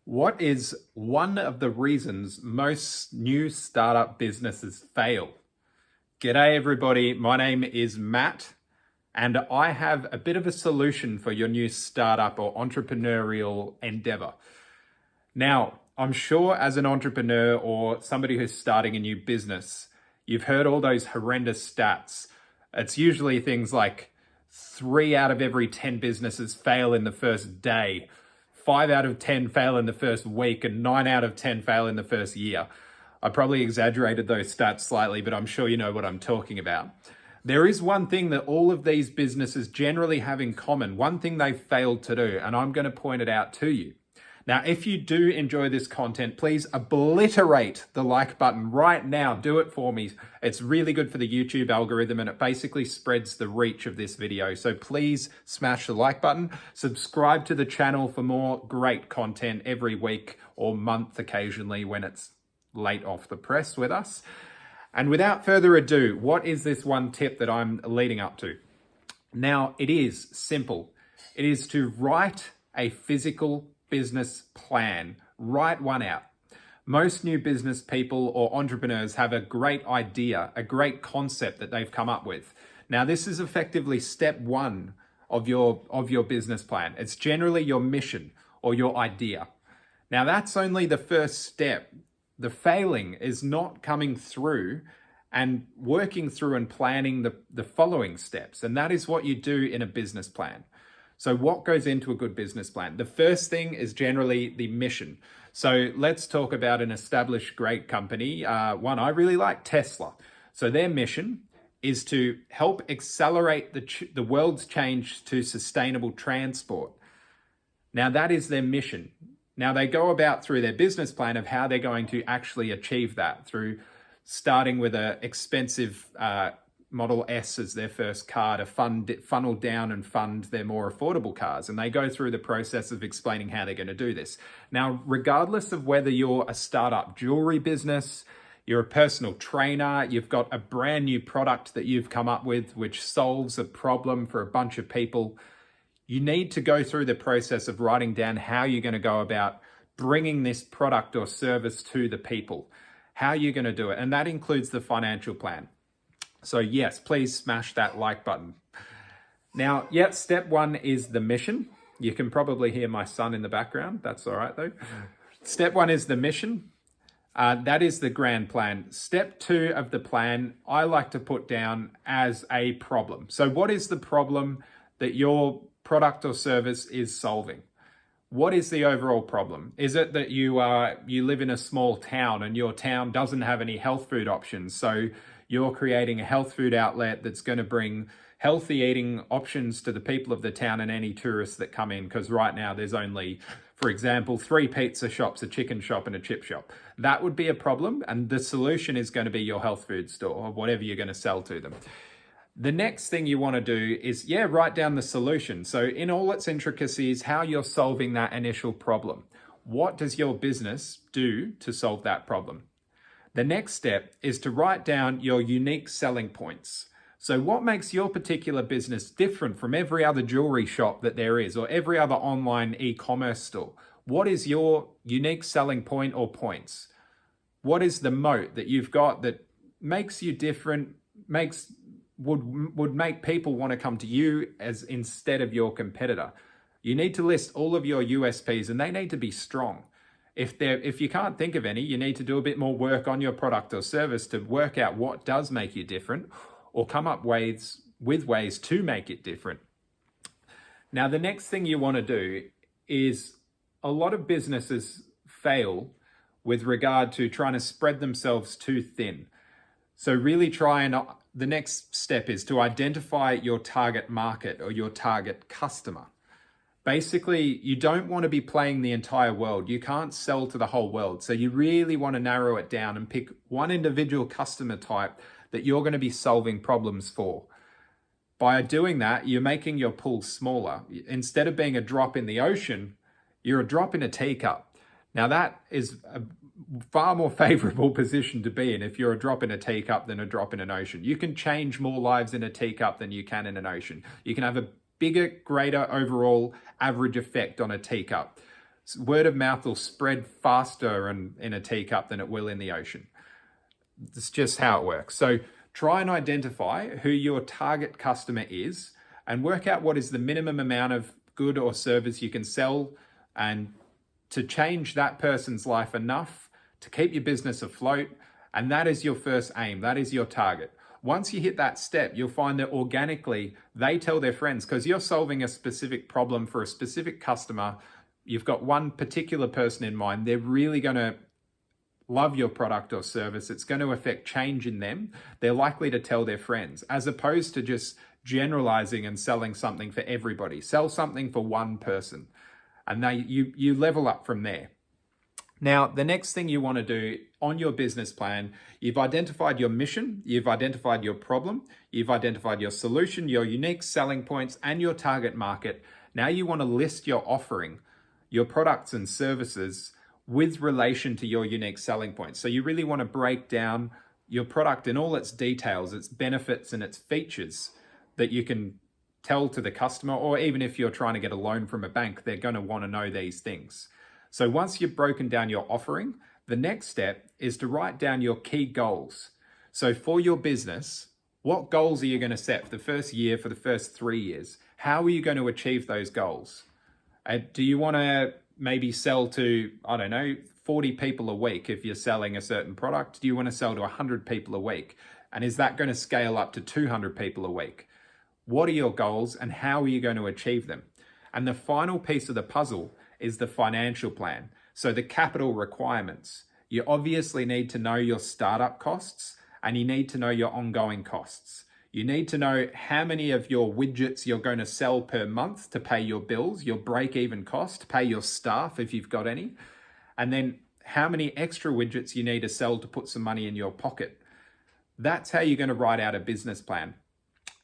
What is one of the reasons most new startup businesses fail? G'day everybody, my name is Matt and I have a bit of a solution for your new startup or entrepreneurial endeavor. Now, I'm sure as an entrepreneur or somebody who's starting a new business, you've heard all those horrendous stats. It's usually things like 3 out of every 10 businesses fail in the first day. 5 out of 10 fail in the first week and 9 out of 10 fail in the first year. I probably exaggerated those stats slightly, but I'm sure you know what I'm talking about. There is one thing that all of these businesses generally have in common, one thing they've failed to do, and I'm going to point it out to you. Now, if you do enjoy this content, please obliterate the like button right now. Do it for me. It's really good for the YouTube algorithm and it basically spreads the reach of this video. So please smash the like button. Subscribe to the channel for more great content every week or month occasionally when it's late off the press with us. And without further ado, what is this one tip that I'm leading up to? Now, it is simple. It is to write a physical business plan. Write one out. Most new business people or entrepreneurs have a great idea, a great concept that they've come up with. Now, this is effectively step one of your business plan. It's generally your mission or your idea. Now, that's only the first step. The failing is not coming through and working through and planning the following steps. And that is what you do in a business plan. So what goes into a good business plan? The first thing is generally the mission. So let's talk about an established great company. One I really like, Tesla. So their mission is to help accelerate the world's change to sustainable transport. Now that is their mission. Now they go about through their business plan of how they're going to actually achieve that through starting with an expensive Model S as their first car to funnel down and fund their more affordable cars. And they go through the process of explaining how they're going to do this. Now, regardless of whether you're a startup jewelry business, you're a personal trainer, you've got a brand new product that you've come up with which solves a problem for a bunch of people, you need to go through the process of writing down how you're going to go about bringing this product or service to the people, how you're going to do it. And that includes the financial plan. So yes, please smash that like button. Now, yeah, step one is the mission. You can probably hear my son in the background. That's all right though. Step one is the mission. That is the grand plan. Step two of the plan, I like to put down as a problem. So what is the problem that your product or service is solving? What is the overall problem? Is it that you live in a small town and your town doesn't have any health food options? So you're creating a health food outlet that's going to bring healthy eating options to the people of the town and any tourists that come in. Because right now there's only, for example, 3 pizza shops, a chicken shop and a chip shop. That would be a problem. And the solution is going to be your health food store or whatever you're going to sell to them. The next thing you want to do is, write down the solution. So in all its intricacies, how you're solving that initial problem. What does your business do to solve that problem? The next step is to write down your unique selling points. So what makes your particular business different from every other jewelry shop that there is or every other online e-commerce store? What is your unique selling point or points? What is the moat that you've got that makes you different, would make people want to come to you as instead of your competitor? You need to list all of your USPs and they need to be strong. If you can't think of any, you need to do a bit more work on your product or service to work out what does make you different or come up with ways to make it different. Now, the next thing you want to do is a lot of businesses fail with regard to trying to spread themselves too thin. So really the next step is to identify your target market or your target customer. Basically, you don't want to be playing the entire world. You can't sell to the whole world. So you really want to narrow it down and pick one individual customer type that you're going to be solving problems for. By doing that, you're making your pool smaller. Instead of being a drop in the ocean, you're a drop in a teacup. Now that is a far more favorable position to be in if you're a drop in a teacup than a drop in an ocean. You can change more lives in a teacup than you can in an ocean. You can have a bigger, greater overall average effect on a teacup. Word of mouth will spread faster in a teacup than it will in the ocean. It's just how it works. So try and identify who your target customer is and work out what is the minimum amount of good or service you can sell, and to change that person's life enough to keep your business afloat. And that is your first aim. That is your target. Once you hit that step, you'll find that organically they tell their friends, because you're solving a specific problem for a specific customer. You've got one particular person in mind. They're really going to love your product or service. It's going to affect change in them. They're likely to tell their friends, as opposed to just generalizing and selling something for everybody. Sell something for one person, and you level up from there. Now, the next thing you want to do on your business plan, you've identified your mission, you've identified your problem, you've identified your solution, your unique selling points, and your target market. Now you want to list your offering, your products and services with relation to your unique selling points. So you really want to break down your product in all its details, its benefits and its features that you can tell to the customer, or even if you're trying to get a loan from a bank, they're going to want to know these things. So once you've broken down your offering, the next step is to write down your key goals. So for your business, what goals are you going to set for the first year, for the first 3 years? How are you going to achieve those goals? Do you want to maybe sell to, 40 people a week if you're selling a certain product? Do you want to sell to 100 people a week? And is that going to scale up to 200 people a week? What are your goals and how are you going to achieve them? And the final piece of the puzzle is the financial plan. So the capital requirements. You obviously need to know your startup costs, and you need to know your ongoing costs. You need to know how many of your widgets you're going to sell per month to pay your bills, your break-even cost, pay your staff if you've got any, and then how many extra widgets you need to sell to put some money in your pocket. That's how you're going to write out a business plan.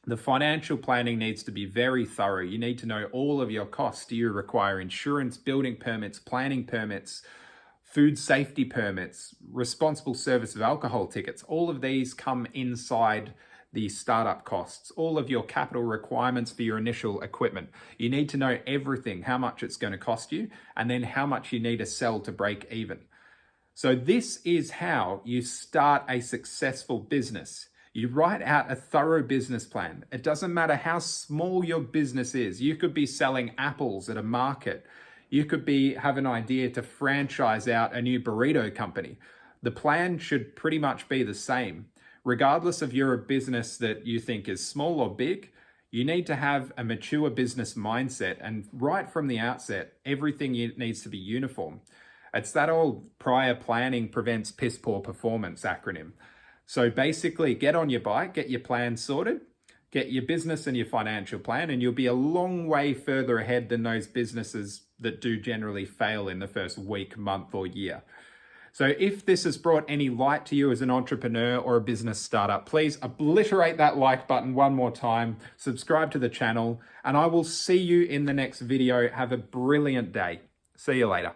The financial planning needs to be very thorough. You need to know all of your costs. Do you require insurance, building permits, planning permits, food safety permits, responsible service of alcohol tickets? All of these come inside the startup costs, all of your capital requirements for your initial equipment. You need to know everything, how much it's going to cost you, and then how much you need to sell to break even. So this is how you start a successful business. You write out a thorough business plan. It doesn't matter how small your business is. You could be selling apples at a market. You could have an idea to franchise out a new burrito company. The plan should pretty much be the same. Regardless of you're a business that you think is small or big, you need to have a mature business mindset, and right from the outset, everything needs to be uniform. It's that old prior planning prevents piss poor performance acronym. So basically, get on your bike, get your plan sorted, get your business and your financial plan, and you'll be a long way further ahead than those businesses that do generally fail in the first week, month, or year. So if this has brought any light to you as an entrepreneur or a business startup, please obliterate that like button one more time, subscribe to the channel, and I will see you in the next video. Have a brilliant day. See you later.